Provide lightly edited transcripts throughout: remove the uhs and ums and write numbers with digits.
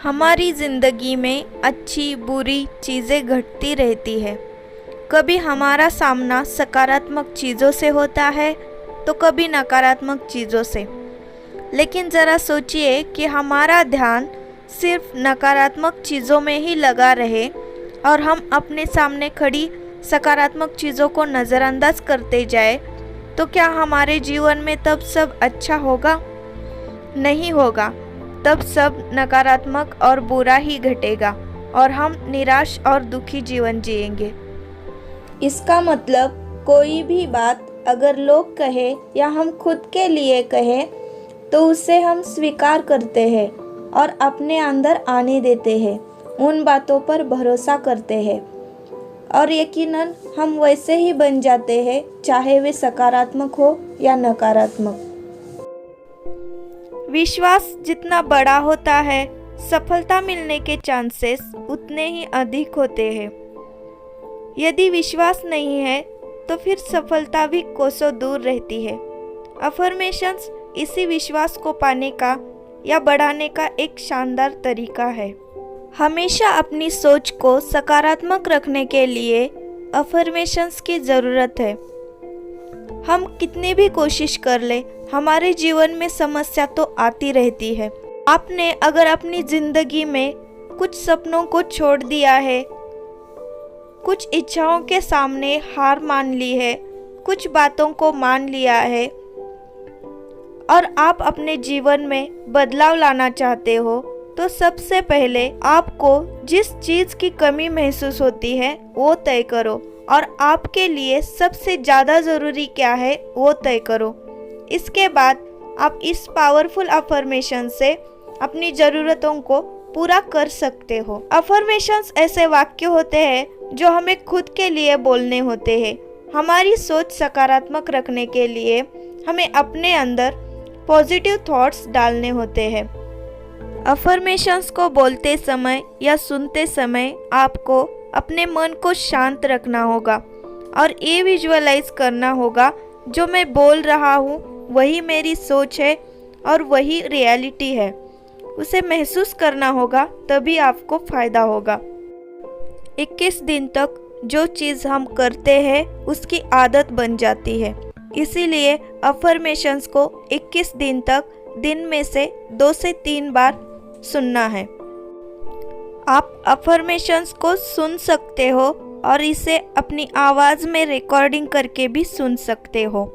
हमारी ज़िंदगी में अच्छी बुरी चीज़ें घटती रहती है। कभी हमारा सामना सकारात्मक चीज़ों से होता है तो कभी नकारात्मक चीज़ों से। लेकिन ज़रा सोचिए कि हमारा ध्यान सिर्फ नकारात्मक चीज़ों में ही लगा रहे और हम अपने सामने खड़ी सकारात्मक चीज़ों को नज़रअंदाज करते जाए तो क्या हमारे जीवन में तब सब अच्छा होगा? नहीं होगा। तब सब नकारात्मक और बुरा ही घटेगा और हम निराश और दुखी जीवन जिएंगे। इसका मतलब कोई भी बात अगर लोग कहे या हम खुद के लिए कहें तो उसे हम स्वीकार करते हैं और अपने अंदर आने देते हैं, उन बातों पर भरोसा करते हैं और यकीनन हम वैसे ही बन जाते हैं, चाहे वे सकारात्मक हो या नकारात्मक। विश्वास जितना बड़ा होता है, सफलता मिलने के चांसेस उतने ही अधिक होते हैं। यदि विश्वास नहीं है तो फिर सफलता भी कोसों दूर रहती है। अफर्मेशंस इसी विश्वास को पाने का या बढ़ाने का एक शानदार तरीका है। हमेशा अपनी सोच को सकारात्मक रखने के लिए अफर्मेशंस की ज़रूरत है। हम कितनी भी कोशिश कर ले, हमारे जीवन में समस्या तो आती रहती है। आपने अगर अपनी ज़िंदगी में कुछ सपनों को छोड़ दिया है, कुछ इच्छाओं के सामने हार मान ली है, कुछ बातों को मान लिया है और आप अपने जीवन में बदलाव लाना चाहते हो, तो सबसे पहले आपको जिस चीज़ की कमी महसूस होती है वो तय करो और आपके लिए सबसे ज़्यादा ज़रूरी क्या है वो तय करो। इसके बाद आप इस पावरफुल अफर्मेशन से अपनी ज़रूरतों को पूरा कर सकते हो। अफर्मेशंस ऐसे वाक्य होते हैं जो हमें खुद के लिए बोलने होते हैं। हमारी सोच सकारात्मक रखने के लिए हमें अपने अंदर पॉजिटिव थॉट्स डालने होते हैं। अफर्मेशंस को बोलते समय या सुनते समय आपको अपने मन को शांत रखना होगा और ये विजुअलाइज करना होगा जो मैं बोल रहा हूँ वही मेरी सोच है और वही रियलिटी है। उसे महसूस करना होगा, तभी आपको फ़ायदा होगा। 21 दिन तक जो चीज़ हम करते हैं उसकी आदत बन जाती है। इसीलिए अफर्मेशंस को 21 दिन तक दिन में से 2 से 3 बार सुनना है। आप अफर्मेशंस को सुन सकते हो और इसे अपनी आवाज़ में रिकॉर्डिंग करके भी सुन सकते हो।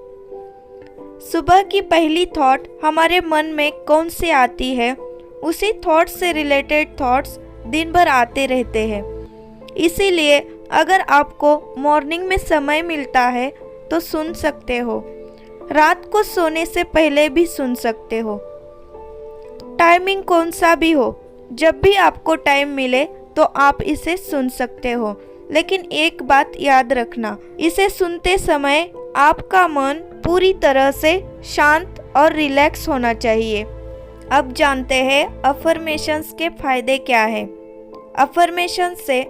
सुबह की पहली थॉट हमारे मन में कौन सी आती है, उसी थॉट से रिलेटेड थॉट्स दिन भर आते रहते हैं। इसीलिए अगर आपको मॉर्निंग में समय मिलता है तो सुन सकते हो, रात को सोने से पहले भी सुन सकते हो। टाइमिंग कौन सा भी हो, जब भी आपको टाइम मिले तो आप इसे सुन सकते हो। लेकिन एक बात याद रखना, इसे सुनते समय आपका मन पूरी तरह से शांत और रिलैक्स होना चाहिए। अब जानते हैं अफर्मेशंस के फायदे क्या है। अफर्मेशंस से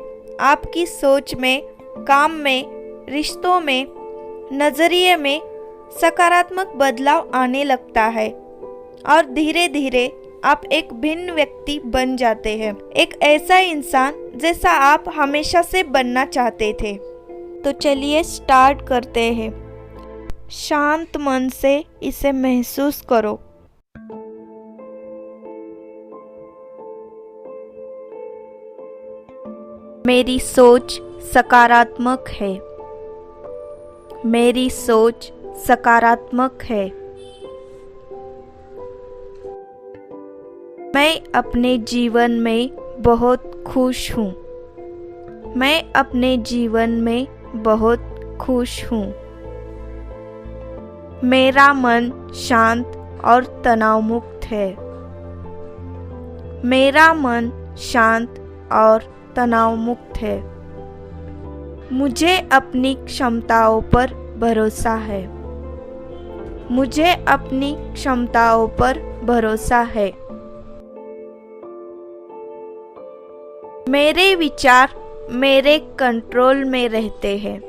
आपकी सोच में, काम में, रिश्तों में, नज़रिए में सकारात्मक बदलाव आने लगता है और धीरे धीरे आप एक भिन्न व्यक्ति बन जाते हैं, एक ऐसा इंसान जैसा आप हमेशा से बनना चाहते थे। तो चलिए स्टार्ट करते हैं। शांत मन से इसे महसूस करो। मेरी सोच सकारात्मक है। मेरी सोच सकारात्मक है। मैं अपने जीवन में बहुत खुश हूँ। मैं अपने जीवन में बहुत खुश हूँ। मेरा मन शांत और तनाव मुक्त है। मेरा मन शांत और तनाव मुक्त है। मुझे अपनी क्षमताओं पर भरोसा है। मुझे अपनी क्षमताओं पर भरोसा है। मेरे विचार मेरे कंट्रोल में रहते हैं।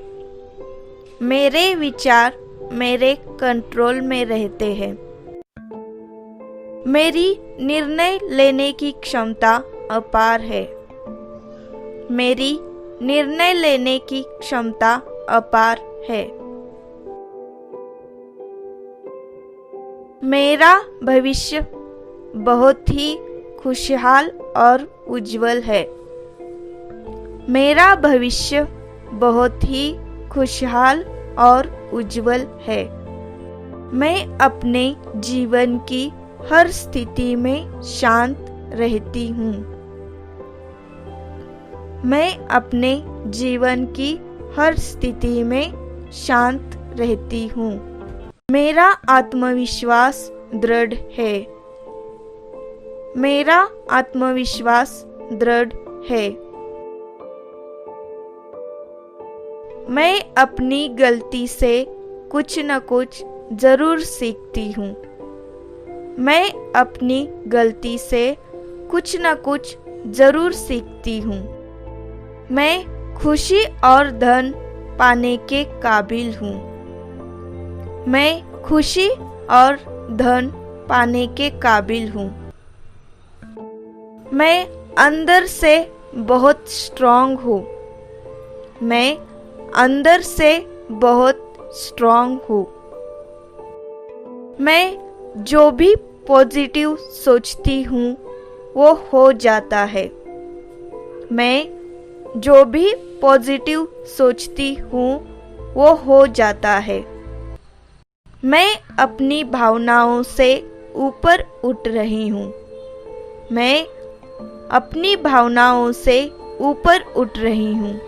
मेरे विचार मेरे कंट्रोल में रहते हैं। मेरी निर्णय लेने की क्षमता अपार है। मेरी निर्णय लेने की क्षमता अपार है। मेरा भविष्य बहुत ही खुशहाल और उज्जवल है। मेरा भविष्य बहुत ही खुशहाल और उज्जवल है। मैं अपने जीवन की हर स्थिति में शांत रहती हूँ। मैं अपने जीवन की हर स्थिति में शांत रहती हूँ। मेरा आत्मविश्वास दृढ़ है। मेरा आत्मविश्वास दृढ़ है। मैं अपनी गलती से कुछ न कुछ जरूर सीखती हूँ। मैं अपनी गलती से कुछ न कुछ जरूर सीखती हूँ। मैं खुशी और धन पाने के काबिल हूँ। मैं खुशी और धन पाने के काबिल हूँ। मैं अंदर से बहुत स्ट्रांग हूँ। मैं अंदर से बहुत स्ट्रांग हूँ। मैं जो भी पॉजिटिव सोचती हूँ वो हो जाता है। मैं जो भी पॉजिटिव सोचती हूँ वो हो जाता है। मैं अपनी भावनाओं से ऊपर उठ रही हूँ। मैं अपनी भावनाओं से ऊपर उठ रही हूँ।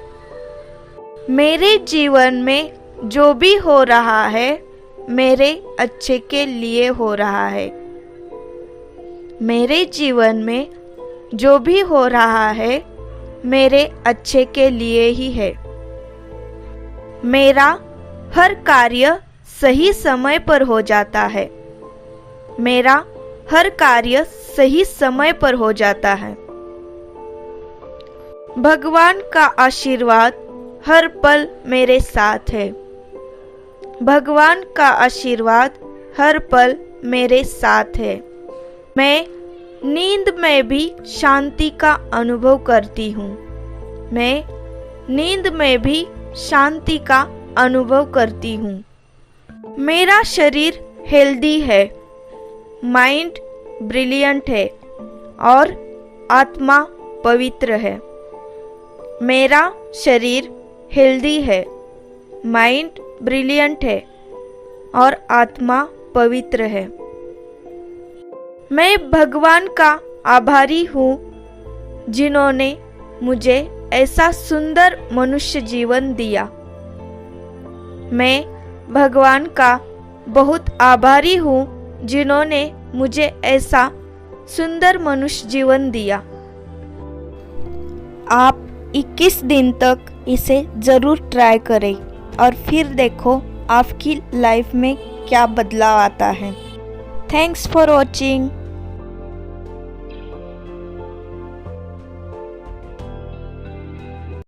मेरे जीवन में जो भी हो रहा है मेरे अच्छे के लिए हो रहा है। मेरे जीवन में जो भी हो रहा है मेरे अच्छे के लिए ही है। मेरा हर कार्य सही समय पर हो जाता है। मेरा हर कार्य सही समय पर हो जाता है। भगवान का आशीर्वाद हर पल मेरे साथ है। भगवान का आशीर्वाद हर पल मेरे साथ है। मैं नींद में भी शांति का अनुभव करती हूँ। मैं नींद में भी शांति का अनुभव करती हूँ। मेरा शरीर हेल्दी है, माइंड ब्रिलियंट है और आत्मा पवित्र है। मेरा शरीर हेल्दी है, माइंड ब्रिलियंट है और आत्मा पवित्र है। मैं भगवान का आभारी हूँ जिन्होंने मुझे ऐसा सुंदर मनुष्य जीवन दिया। मैं भगवान का बहुत आभारी हूँ जिन्होंने मुझे ऐसा सुंदर मनुष्य जीवन दिया। आप 21 दिन तक इसे ज़रूर ट्राई करें और फिर देखो आपकी लाइफ में क्या बदलाव आता है। Thanks for watching.